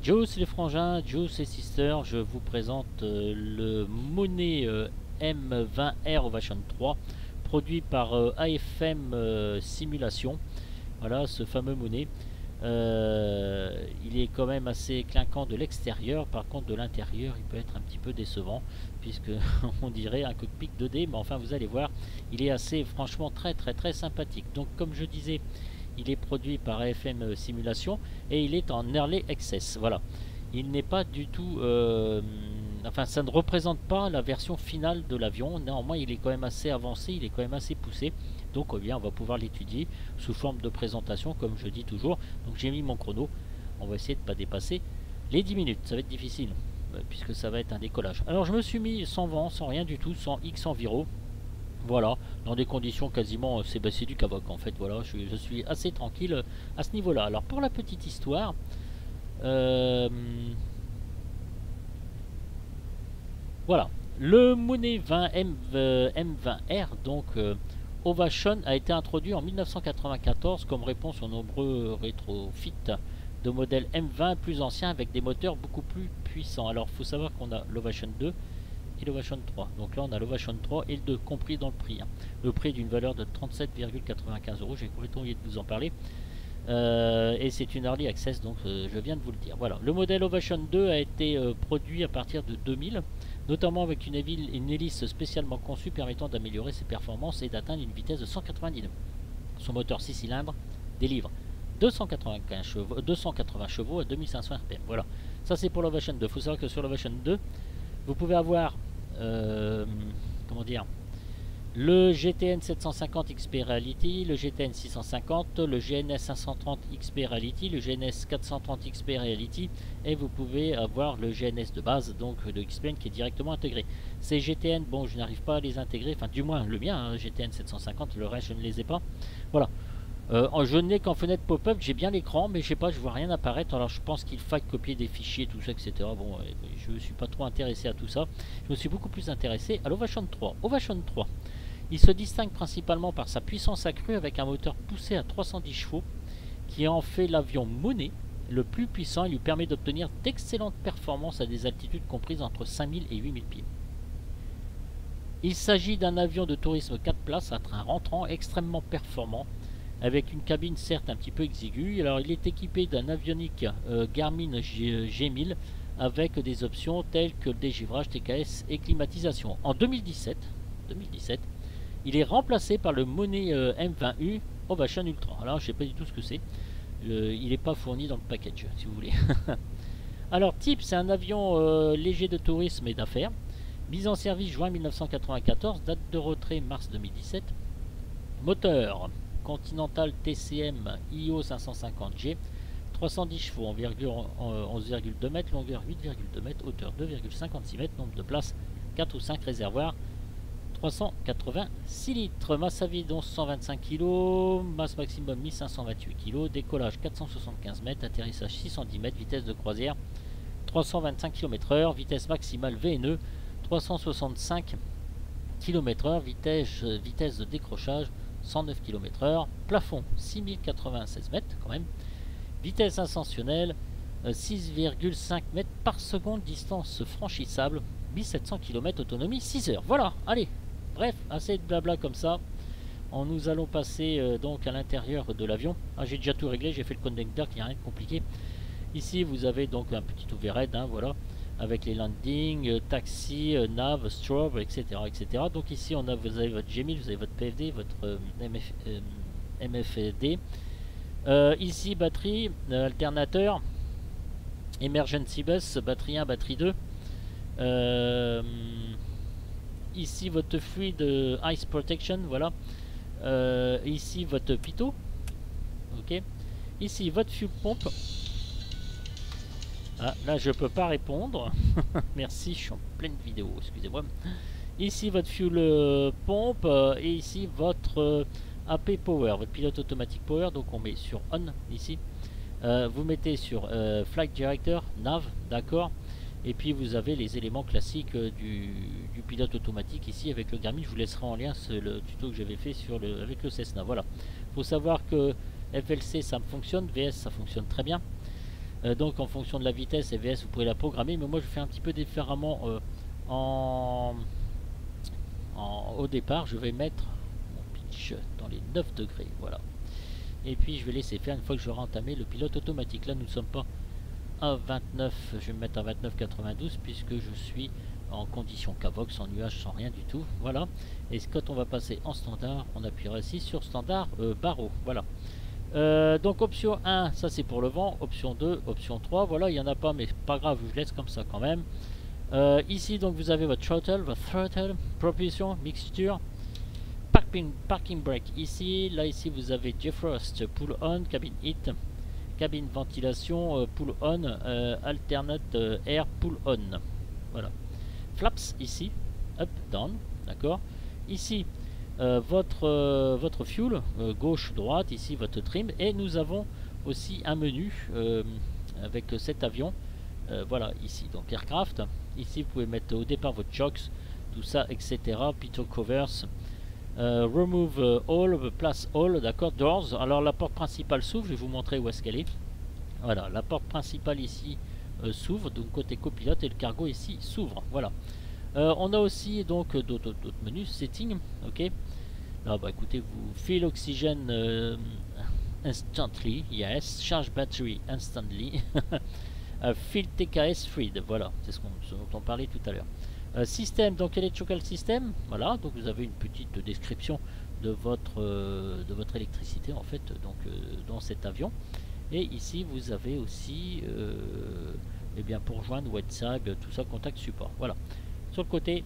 Juice les frangins, Juice et sisters, je vous présente le Monet M20R Ovation 3 produit par AFM Simulation. Voilà ce fameux Monet. Il est quand même assez clinquant de l'extérieur, par contre de l'intérieur il peut être un petit peu décevant puisque on dirait un cockpit 2D, mais enfin vous allez voir, il est assez franchement très sympathique. Donc comme je disais, il est produit par AFM Simulation et il est en Early Access. Voilà. Il n'est pas du tout... enfin, ça ne représente pas la version finale de l'avion. Néanmoins, il est quand même assez avancé, il est quand même assez poussé. Donc, bien, on va pouvoir l'étudier sous forme de présentation, comme je dis toujours. Donc, j'ai mis mon chrono. On va essayer de ne pas dépasser les 10 minutes. Ça va être difficile, puisque ça va être un décollage. Alors, je me suis mis sans vent, sans rien du tout, sans X enviro. Voilà, dans des conditions quasiment, c'est du Cavoc en fait, voilà, je suis assez tranquille à ce niveau-là. Alors pour la petite histoire, voilà, le Monet 20 M20R, donc Ovation, a été introduit en 1994 comme réponse aux nombreux rétrofits de modèles M20 plus anciens avec des moteurs beaucoup plus puissants. Alors il faut savoir qu'on a l'Ovation 2 et l'Ovation 3. Donc là on a l'Ovation 3 et le 2 compris dans le prix. Le prix d'une valeur de 37,95 €. J'ai complètement oublié de vous en parler. Et c'est une early access, donc je viens de vous le dire. Voilà. Le modèle Ovation 2 a été produit à partir de 2000, notamment avec une hélice spécialement conçue permettant d'améliorer ses performances et d'atteindre une vitesse de 190 nœuds. Son moteur 6 cylindres délivre 280 chevaux à 2500 RPM. Voilà. Ça c'est pour l'Ovation 2. Il faut savoir que sur l'Ovation 2, vous pouvez avoir comment dire, le GTN 750 XP Reality, le GTN 650, le GNS 530 XP Reality, le GNS 430 XP Reality, et vous pouvez avoir le GNS de base, donc de XPN qui est directement intégré. Ces GTN, bon, je n'arrive pas à les intégrer, enfin du moins le mien, hein, GTN 750, le reste je ne les ai pas. Voilà. Je n'ai qu'en fenêtre pop-up, j'ai bien l'écran, mais je sais pas, je vois rien apparaître. Alors je pense qu'il faille copier des fichiers, tout ça, etc. Bon, je ne suis pas trop intéressé à tout ça. Je me suis beaucoup plus intéressé à l'Ovation 3. Ovation 3, il se distingue principalement par sa puissance accrue avec un moteur poussé à 310 chevaux qui en fait l'avion Monet le plus puissant et lui permet d'obtenir d'excellentes performances à des altitudes comprises entre 5000 et 8000 pieds. Il s'agit d'un avion de tourisme 4 places à train rentrant extrêmement performant avec une cabine certes un petit peu exiguë. Alors il est équipé d'un avionique Garmin G1000 avec des options telles que le dégivrage, TKS et climatisation. En 2017, il est remplacé par le Monet M20U Ovation Ultra. Alors je ne sais pas du tout ce que c'est. Il n'est pas fourni dans le package si vous voulez. Alors type, c'est un avion léger de tourisme et d'affaires. Mise en service juin 1994, date de retrait mars 2017. Moteur Continental TCM IO 550G, 310 chevaux, 11,2 m, longueur 8,2 m, hauteur 2,56 m, nombre de places 4 ou 5 réservoirs, 386 litres, masse à vide 1125 kg, masse maximum 1528 kg, décollage 475 m, atterrissage 610 m, vitesse de croisière 325 km/h, vitesse maximale VNE 365 km/h, vitesse de décrochage 109 km/h, plafond 6096 mètres quand même, vitesse ascensionnelle 6,5 mètres par seconde, distance franchissable 1700 km, autonomie 6 heures. Voilà, allez, bref, assez de blabla comme ça. Nous allons passer donc à l'intérieur de l'avion. J'ai déjà tout réglé, j'ai fait le connecteur, il n'y a rien de compliqué. Ici vous avez donc un petit overhead, voilà, avec les landings, taxi, nav, strobe, etc., etc. Donc ici vous avez votre G1000, vous avez votre PFD, votre MFD. Ici batterie, alternateur, emergency bus, batterie 1, batterie 2. Ici votre fluide ice protection, voilà. Ici votre pitot, ok. Ici votre fuel pompe. Ah, là je peux pas répondre. Merci, je suis en pleine vidéo, excusez-moi. Ici votre fuel pompe et ici votre AP power, votre pilote automatique power. Donc on met sur on ici. Vous mettez sur flight director, nav, d'accord. Et puis vous avez les éléments classiques du pilote automatique ici avec le Garmin. Je vous laisserai en lien le tuto que j'avais fait avec le Cessna. Voilà. Il faut savoir que FLC ça fonctionne, VS ça fonctionne très bien. Donc en fonction de la vitesse EVS vous pouvez la programmer, mais moi je fais un petit peu différemment. En, au départ je vais mettre mon pitch dans les 9 degrés, voilà. Et puis je vais laisser faire une fois que j'aurai entamé le pilote automatique. Là nous ne sommes pas à 29, je vais me mettre à 29,92 puisque je suis en condition Cavox, sans nuage, sans rien du tout, voilà. Et quand on va passer en standard, on appuiera ici sur standard barreau, voilà. Donc option 1, ça c'est pour le vent, option 2, option 3, voilà, il n'y en a pas, mais pas grave, je laisse comme ça quand même. Ici donc vous avez votre throttle, propulsion, mixture, parking brake ici, là ici vous avez defrost, pull on, cabin heat, cabine ventilation, pull on, alternate air pull on, voilà. Flaps ici, up, down, d'accord. Ici votre fuel, gauche, droite, ici votre trim, et nous avons aussi un menu avec cet avion, voilà ici, donc aircraft, ici vous pouvez mettre au départ votre chocks, tout ça, etc. Pitot covers, remove all, place all, d'accord, doors. Alors la porte principale s'ouvre, je vais vous montrer où est-ce qu'elle est. Voilà, la porte principale ici s'ouvre, donc côté copilote, et le cargo ici s'ouvre, voilà. On a aussi donc d'autres menus, setting, ok. Là bah écoutez, vous fill oxygen instantly, yes, charge battery instantly, fill TKS freed, voilà, c'est ce dont on parlait tout à l'heure. Système, donc electrical system, voilà, donc vous avez une petite description de votre électricité en fait, donc dans cet avion. Et ici vous avez aussi eh bien pour joindre WhatsApp, tout ça, contact support, voilà. Sur le côté,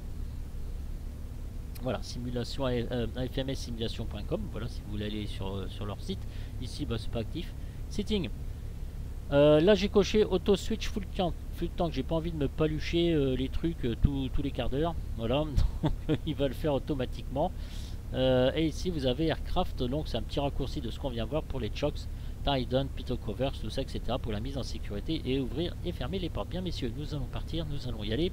voilà, simulation afmssimulation.com, voilà, si vous voulez aller sur leur site. Ici bah, c'est pas actif. Setting, là j'ai coché auto switch full tank, j'ai pas envie de me palucher les trucs tous les quarts d'heure, voilà. Il va le faire automatiquement. Et ici vous avez aircraft, donc c'est un petit raccourci de ce qu'on vient voir pour les chocks, tie down, pitot covers, tout ça, etc. pour la mise en sécurité et ouvrir et fermer les portes. Bien messieurs, nous allons partir, nous allons y aller.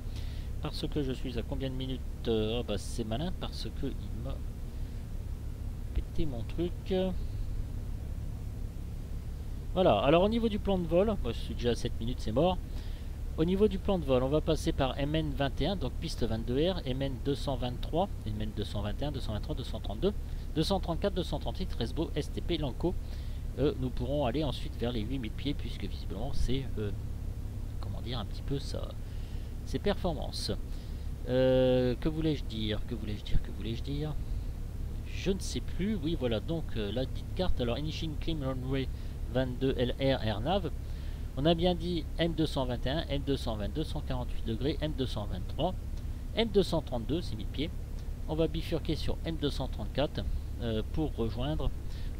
Parce que je suis à combien de minutes oh bah c'est malin, parce que il m'a pété mon truc. Voilà, alors au niveau du plan de vol, moi je suis déjà à 7 minutes, c'est mort. Au niveau du plan de vol, on va passer par MN21, donc piste 22R, MN223, MN221, 223, 232, 234, 238, Resbo, STP, Lanco. Nous pourrons aller ensuite vers les 8000 pieds, puisque visiblement c'est, comment dire, un petit peu ça... Ses performances. Que voulais-je dire? Je ne sais plus. Oui, voilà, donc la dite carte. Alors, Initial Climb Runway 22 LR AirNav. On a bien dit M221, M222, 148 degrés, M223, M232, 6000 pieds. On va bifurquer sur M234 pour rejoindre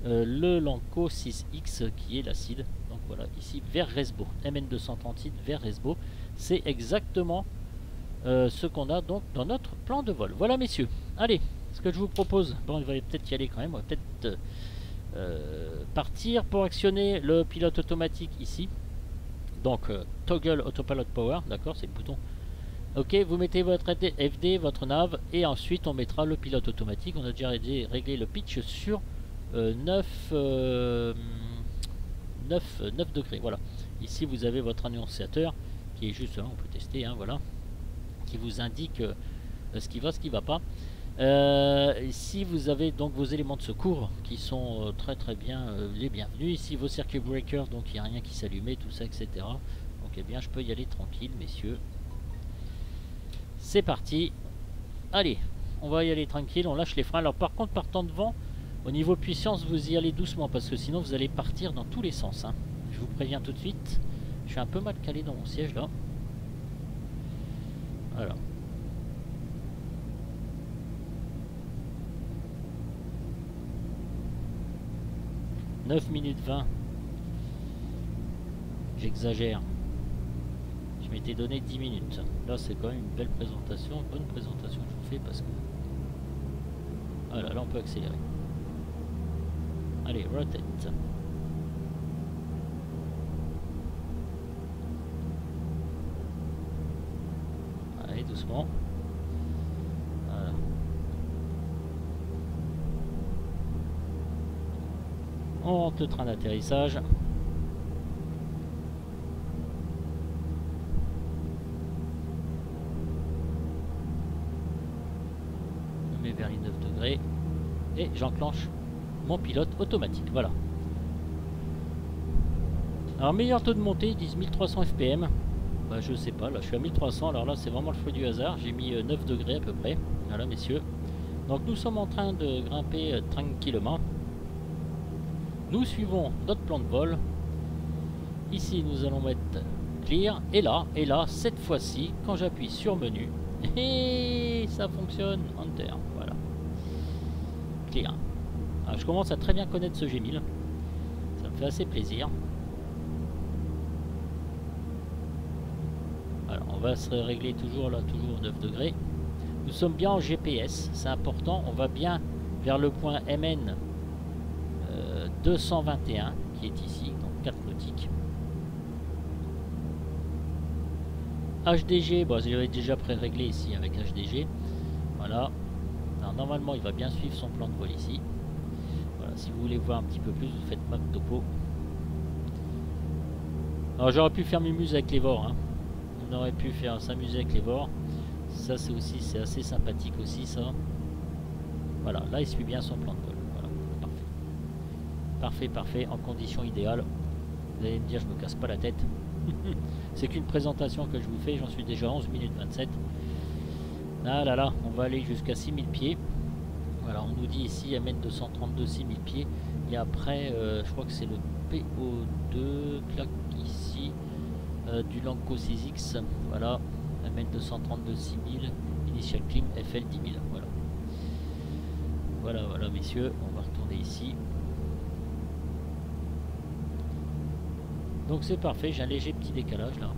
le Lanco 6X qui est l'acide. Donc voilà, ici vers Resbo. MN238 vers Resbo. C'est exactement ce qu'on a donc dans notre plan de vol. Voilà messieurs, allez, ce que je vous propose, bon il va peut-être y aller quand même, on va peut-être partir pour actionner le pilote automatique ici. Donc toggle autopilot power, d'accord, c'est le bouton. Ok, vous mettez votre FD, votre nav, et ensuite on mettra le pilote automatique. On a déjà réglé le pitch sur 9 degrés, voilà. Ici vous avez votre annonciateur qui est juste là, on peut tester, hein, voilà, qui vous indique ce qui va, ce qui va pas. Ici vous avez donc vos éléments de secours qui sont très très bien les bienvenus. Ici vos circuit breakers, donc il n'y a rien qui s'allumait, tout ça, etc. Donc eh bien je peux y aller tranquille messieurs. C'est parti. Allez, on va y aller tranquille, on lâche les freins. Alors par contre, partant de vent, au niveau puissance, vous y allez doucement parce que sinon vous allez partir dans tous les sens, hein. Je vous préviens tout de suite. Je suis un peu mal calé dans mon siège là. Voilà. « 9 minutes 20. J'exagère. Je m'étais donné 10 minutes. Là, c'est quand même une belle présentation, une bonne présentation que je vous fais parce que... Voilà, là on peut accélérer. Allez, rotate. Allez, doucement. Voilà. On rentre le train d'atterrissage. vers les 9 degrés. Et j'enclenche mon pilote automatique. Voilà. Alors meilleur taux de montée, ils disent 1300 fpm. Bah je sais pas, là je suis à 1300. Alors là c'est vraiment le fruit du hasard. J'ai mis 9 degrés à peu près. Voilà messieurs. Donc nous sommes en train de grimper tranquillement. Nous suivons notre plan de vol. Ici nous allons mettre clear. Et là, cette fois-ci, quand j'appuie sur menu, et ça fonctionne, enter. Voilà. Clear. Alors, je commence à très bien connaître ce G1000. Ça me fait assez plaisir. Alors on va se régler toujours là, toujours 9 degrés. Nous sommes bien en GPS, c'est important. On va bien vers le point MN 221 qui est ici, donc 4 nautiques. HDG, bon, j'avais déjà pré-réglé ici avec HDG. Voilà. Alors, normalement, il va bien suivre son plan de vol ici. Voilà, si vous voulez voir un petit peu plus, vous faites map topo. Alors, j'aurais pu faire mumuse avec les VOR. Hein. On aurait pu faire s'amuser avec les VOR. Ça, c'est aussi, c'est assez sympathique aussi, ça. Voilà, là, il suit bien son plan de vol. Voilà, parfait. Parfait, parfait, en condition idéale. Vous allez me dire, je me casse pas la tête. C'est qu'une présentation que je vous fais, j'en suis déjà à 11 minutes 27. Ah là là, on va aller jusqu'à 6000 pieds. Voilà, on nous dit ici MN 232 6000 pieds. Et après, je crois que c'est le PO2, clac ici, du Lanco 6X. Voilà, MN 232 6000, Initial Climb FL 10000. Voilà. Voilà, voilà messieurs, on va retourner ici. Donc c'est parfait, j'ai un léger petit décalage là.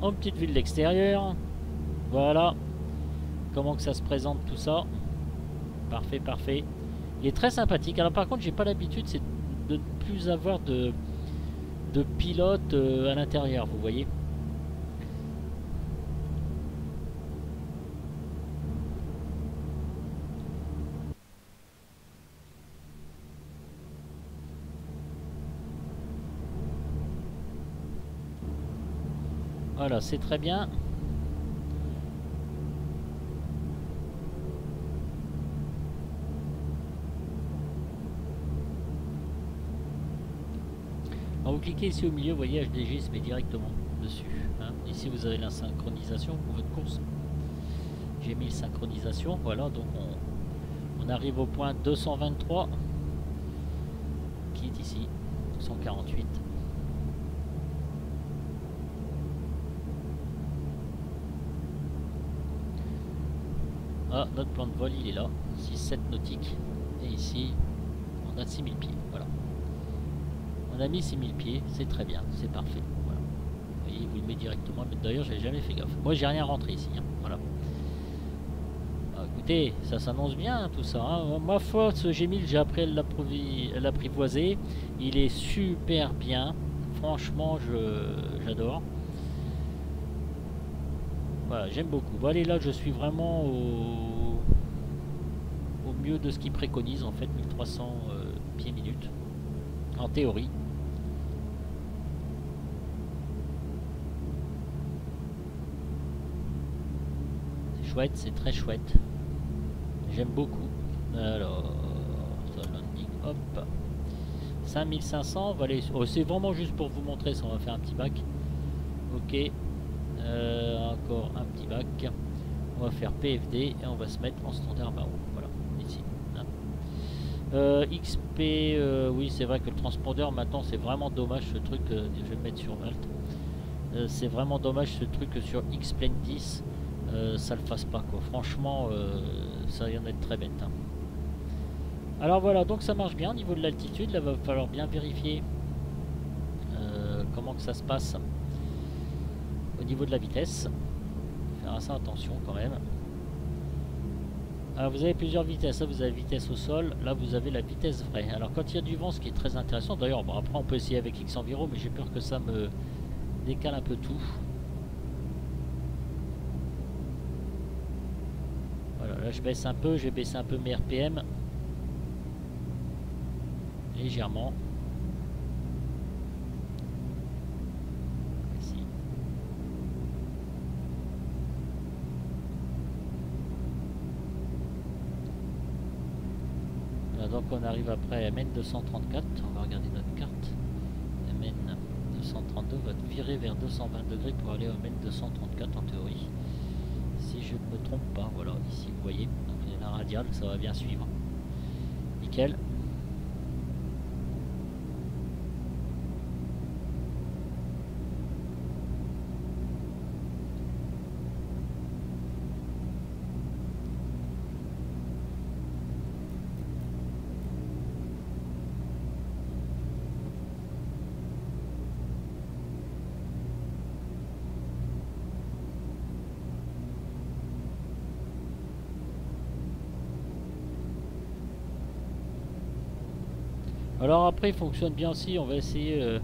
En petite vue de l'extérieur. Voilà. Comment que ça se présente tout ça. Parfait, parfait. Il est très sympathique. Alors par contre, j'ai pas l'habitude, c'est de ne plus avoir de pilote à l'intérieur, vous voyez. Voilà, c'est très bien. Quand vous cliquez ici au milieu, vous voyez HDG se met directement dessus. Hein. Ici, vous avez la synchronisation pour votre course. J'ai mis synchronisation. Voilà, donc on arrive au point 223 qui est ici, 148. Ah, notre plan de vol il est là, 6-7 nautiques. Et ici, on a 6000 pieds. Voilà. On a mis 6000 pieds, c'est très bien, c'est parfait. Voilà. Vous voyez, il vous le met directement. Mais d'ailleurs, j'ai jamais fait gaffe. Moi, j'ai rien rentré ici. Hein. Voilà. Ah, écoutez, ça s'annonce bien tout ça. Hein. Ma foi, ce G1000, j'ai appris à l'apprivoiser. Il est super bien. Franchement, j'adore. Voilà, j'aime beaucoup. Bon, allez, là, je suis vraiment au mieux de ce qu'ils préconisent, en fait, 1300 pieds minutes, en théorie. C'est chouette, c'est très chouette. J'aime beaucoup. Alors, landing, hop. 5500, on va aller... Oh, c'est vraiment juste pour vous montrer ça, on va faire un petit bac. Ok. Encore un petit bac. On va faire PFD et on va se mettre en standard barreau. Voilà, ici. Hein. XP, oui, c'est vrai que le transpondeur maintenant c'est vraiment dommage ce truc. Je vais me mettre sur Malte. C'est vraiment dommage ce truc que sur X-Plane 10 ça le fasse pas quoi. Franchement, ça vient d'être très bête. Hein. Alors voilà, donc ça marche bien au niveau de l'altitude. Là, va falloir bien vérifier comment que ça se passe. Au niveau de la vitesse, faire assez attention quand même. Alors vous avez plusieurs vitesses, là vous avez vitesse au sol, là vous avez la vitesse vraie. Alors quand il y a du vent, ce qui est très intéressant, d'ailleurs bon, après on peut essayer avec X Enviro, mais j'ai peur que ça me décale un peu tout. Voilà, là je baisse un peu, je vais baisser un peu mes RPM. Légèrement. donc on arrive après MN 234, on va regarder notre carte. MN 232 va virer vers 220 degrés pour aller au MN 234 en théorie. Si je ne me trompe pas, voilà, ici vous voyez, donc il y a la radiale, ça va bien suivre. Nickel. Alors après il fonctionne bien aussi, on va essayer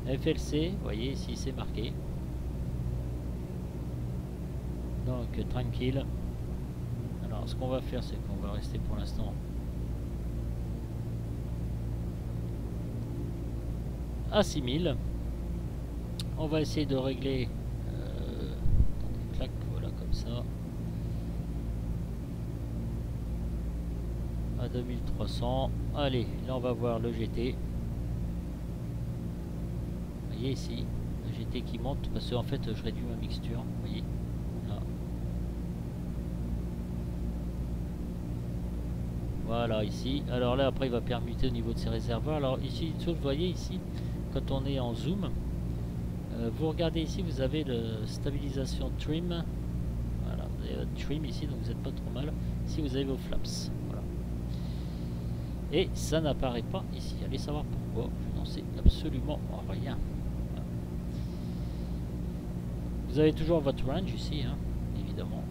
FLC, vous voyez ici c'est marqué. Donc tranquille. Alors ce qu'on va faire c'est qu'on va rester pour l'instant à 6000. On va essayer de régler ça à 2300. Allez, là on va voir le GT. Vous voyez ici le GT qui monte parce qu'en fait je réduis ma mixture. Vous voyez là. Voilà ici. Alors là après il va permuter au niveau de ses réservoirs. Alors ici vous voyez ici quand on est en zoom, vous regardez ici, vous avez le stabilisation trim. Trim ici, donc vous n'êtes pas trop mal. Si vous avez vos flaps, voilà. Et ça n'apparaît pas ici. Allez savoir pourquoi. Je n'en sais absolument rien. Voilà. Vous avez toujours votre range ici, hein, évidemment.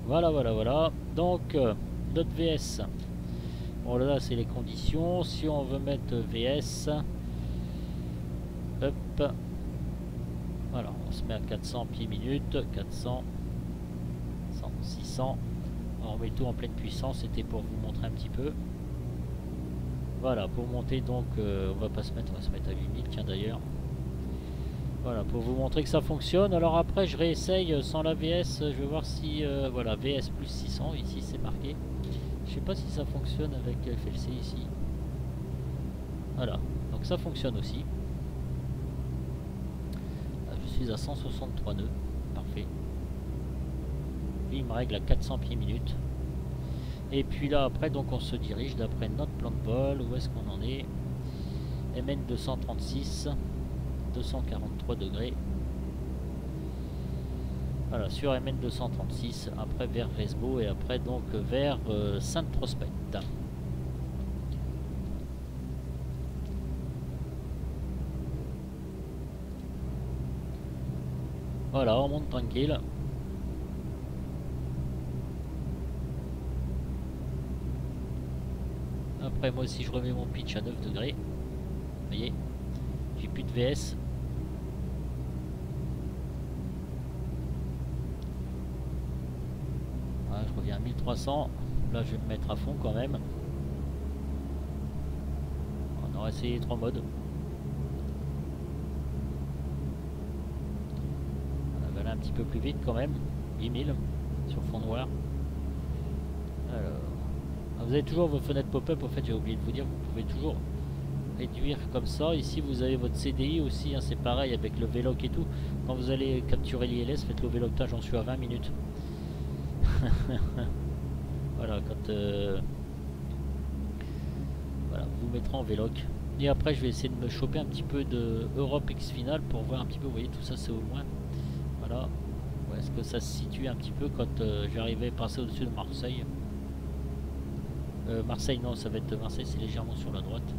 Voilà, voilà, voilà. Donc notre VS. Bon là c'est les conditions. Si on veut mettre VS, hop, voilà, on se met à 400 pieds minutes, 400, 100, 600. On met tout en pleine puissance. C'était pour vous montrer un petit peu. Voilà, pour monter donc, on va pas se mettre, on va se mettre à 8000. Tiens d'ailleurs. Voilà, pour vous montrer que ça fonctionne. Alors après je réessaye sans la VS. Je vais voir si voilà, VS plus 600 ici c'est marqué. Je sais pas si ça fonctionne avec FLC ici. Voilà, donc ça fonctionne aussi. Là, je suis à 163 nœuds, parfait. Lui il me règle à 400 pieds minutes. Et puis là après donc on se dirige d'après notre plan de vol. Où est-ce qu'on en est? MN 236, 243 degrés. Voilà, sur MN 236, après vers Resbo et après donc vers Saint-Prospect. Voilà, on monte tranquille. Après moi aussi je remets mon pitch à 9 degrés. Vous voyez, j'ai plus de VS. Je reviens à 1300. Là je vais me mettre à fond quand même. On aura essayé 3 modes. On va aller un petit peu plus vite quand même. 8000 sur fond noir. Alors, vous avez toujours vos fenêtres pop-up. En fait j'ai oublié de vous dire, vous pouvez toujours réduire comme ça. Ici vous avez votre CDI aussi, hein, c'est pareil avec le VLOC et tout. Quand vous allez capturer l'ILS, faites le VLOC. J'en suis à 20 minutes. Voilà, quand voilà, vous mettrez en VLOC. Et après je vais essayer de me choper un petit peu de Europe X Final pour voir un petit peu. Vous voyez tout ça c'est au loin. Voilà, où est-ce que ça se situe un petit peu quand j'arrivais à passer au-dessus de Marseille. Marseille non, ça va être Marseille, c'est légèrement sur la droite.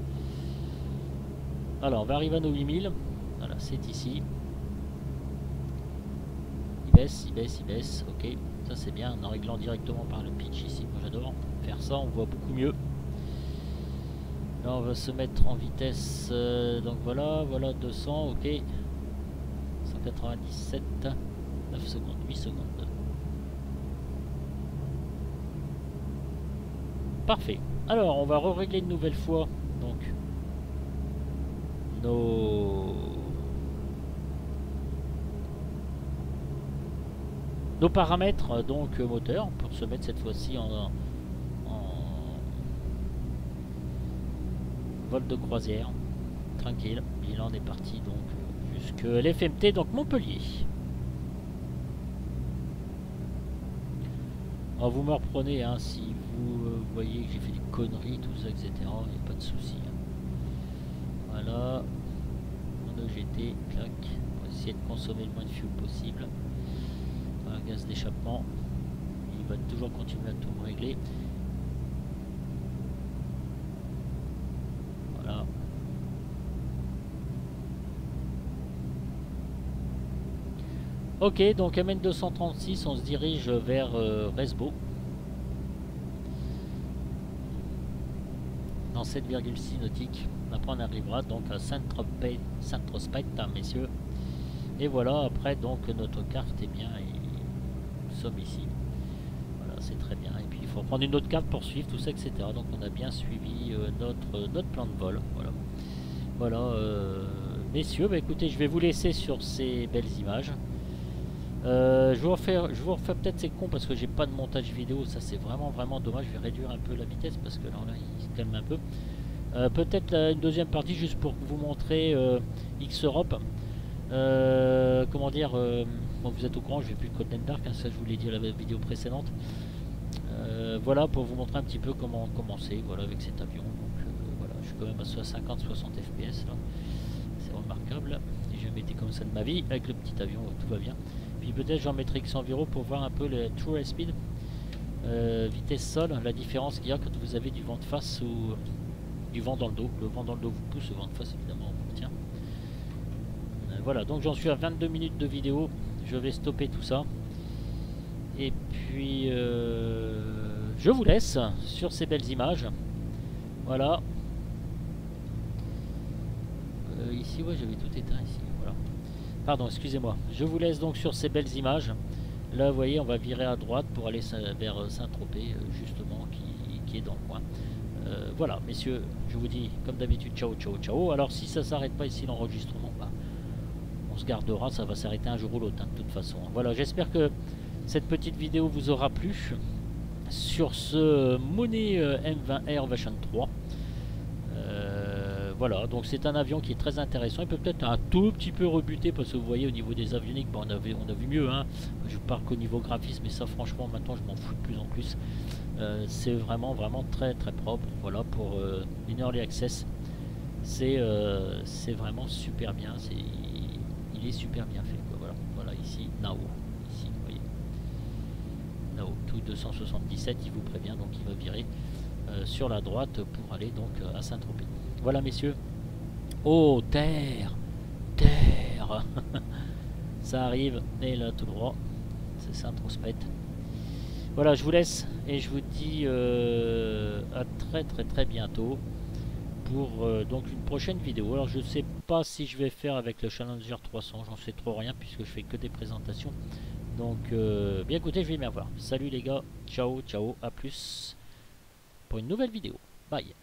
Alors on va arriver à nos 8000. Voilà, c'est ici. Il baisse, il baisse, il baisse, ok. Ça c'est bien, en réglant directement par le pitch ici. Moi j'adore faire ça, on voit beaucoup mieux. Là on va se mettre en vitesse, donc voilà, voilà 200, ok. 197, 9 secondes, 8 secondes. Parfait. Alors, on va régler une nouvelle fois donc nos paramètres donc moteur pour se mettre cette fois-ci en vol de croisière. Tranquille. Et là on est parti donc jusque l'FMT, donc Montpellier. Alors vous me reprenez hein, si vous voyez que j'ai fait des conneries, tout ça, etc. Il n'y a pas de souci. Hein. Voilà. Mon EGT, clac. On va essayer de consommer le moins de fuel possible. Voilà, gaz d'échappement. Il va toujours continuer à tout me régler. Voilà. Ok, donc MN 236, on se dirige vers Resbo. Dans 7,6 nautiques. Après on arrivera donc à Saint-Tropez, messieurs. Et voilà, après donc notre carte est bien et nous sommes ici. Voilà, c'est très bien. Et puis il faut prendre une autre carte pour suivre tout ça, etc. Donc on a bien suivi notre plan de vol. Voilà. Voilà, messieurs, bah, écoutez, je vais vous laisser sur ces belles images. Je vous refais peut-être, c'est con parce que j'ai pas de montage vidéo, ça c'est vraiment dommage. Je vais réduire un peu la vitesse parce que là il se calme un peu. Peut-être une deuxième partie juste pour vous montrer X-Europe. Comment dire, bon, vous êtes au courant, je vais plus de Golden Dark, hein, ça je vous l'ai dit à la vidéo précédente. Voilà, pour vous montrer un petit peu comment commencer, voilà, avec cet avion. Donc voilà, je suis quand même à 50-60 fps là, c'est remarquable. J'ai jamais été comme ça de ma vie, avec le petit avion, tout va bien. Puis peut-être j'en mettrai X environ pour voir un peu le true air speed, vitesse sol, la différence qu'il y a quand vous avez du vent de face ou du vent dans le dos. Le vent dans le dos vous pousse, le vent de face évidemment on vous retient. Voilà, donc j'en suis à 22 minutes de vidéo, je vais stopper tout ça. Et puis je vous laisse sur ces belles images. Voilà. Ici, ouais, j'avais tout éteint ici. Voilà. Pardon, excusez-moi. Je vous laisse donc sur ces belles images. Là, vous voyez, on va virer à droite pour aller vers Saint-Tropez, justement, qui est dans le coin. Voilà, messieurs, je vous dis, comme d'habitude, ciao, ciao, ciao. Alors, si ça s'arrête pas ici, l'enregistrement, bah, on se gardera, ça va s'arrêter un jour ou l'autre, hein, de toute façon. Voilà, j'espère que cette petite vidéo vous aura plu sur ce Money M20R version 3. Voilà, donc c'est un avion qui est très intéressant. Il peut peut-être un tout petit peu rebuter parce que vous voyez au niveau des avioniques, bon, on a vu mieux. Hein. Je parle qu'au niveau graphisme, mais ça franchement maintenant je m'en fous de plus en plus. C'est vraiment très propre. Voilà, pour une early access, c'est vraiment super bien. Il est super bien fait. Quoi. Voilà, voilà ici, Nao. Ici, vous voyez. Nao, tout 277, il vous prévient, donc il va virer sur la droite pour aller donc à Saint-Tropez. Voilà messieurs. Oh, terre. Ça arrive, et là tout droit. C'est Saint-Tropez. Voilà, je vous laisse et je vous dis à très bientôt pour donc une prochaine vidéo. Alors je sais pas si je vais faire avec le Challenger 300, j'en sais trop rien puisque je fais que des présentations. Donc bien écoutez, je vais bien voir. Salut les gars, ciao, à plus pour une nouvelle vidéo. Bye.